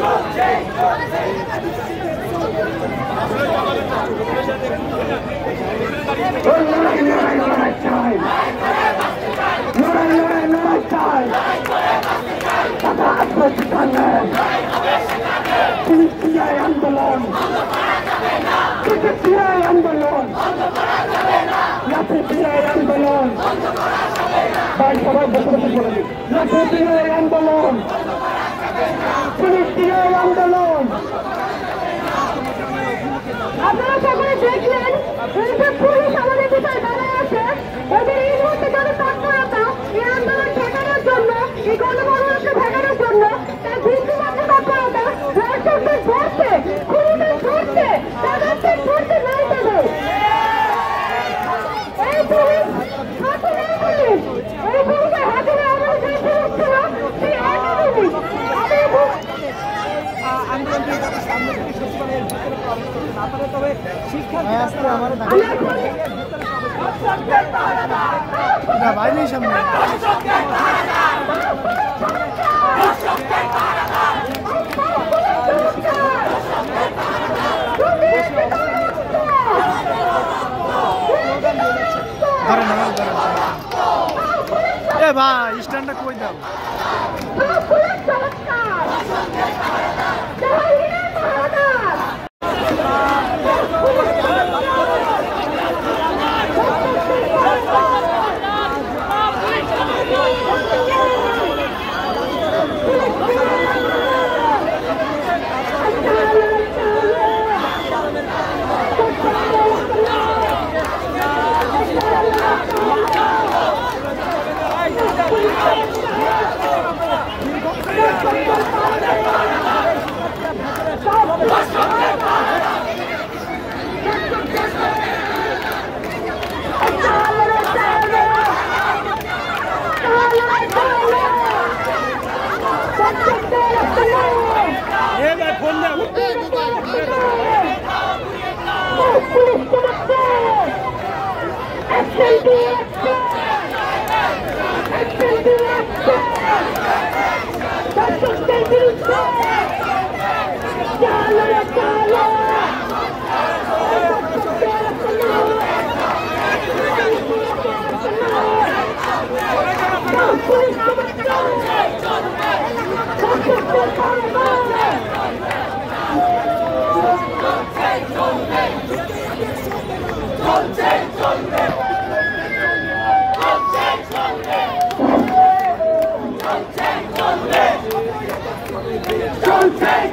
আন্দোলন আন্দোলন আন্দোলন আন্দোলন আন্দোলন আপনারা সকলে দেখলেন পুলিশ আমাদের ভিতরে দাঁড়ায় আছে ওদের এই মুহূর্তে যারা তৎপরতা এই আন্দোলন ঠেকানোর জন্য এই গণমানুষকে ঠেকানোর জন্য তার বিন্দুমাত্র তৎপরতা দর্শকদের ধরছে খুনিদের ধরছে তাদেরকে ধরতে নাই দেবে এই পুলিশ হাতে নেই পুলিশ এই পুলিশের হাতে আমার যে পুলিশ ছিল সেই একই পুলিশ আন্দোলনকে সামনে থেকে সচিবালয়ের ভিতরে প্রবেশ করতে না পারে তবে শিক্ষার্থীরা বাইরে সামনে ভাই স্ট্যান্ডটা কই দাও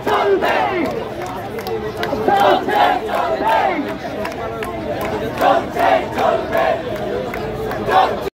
চলবে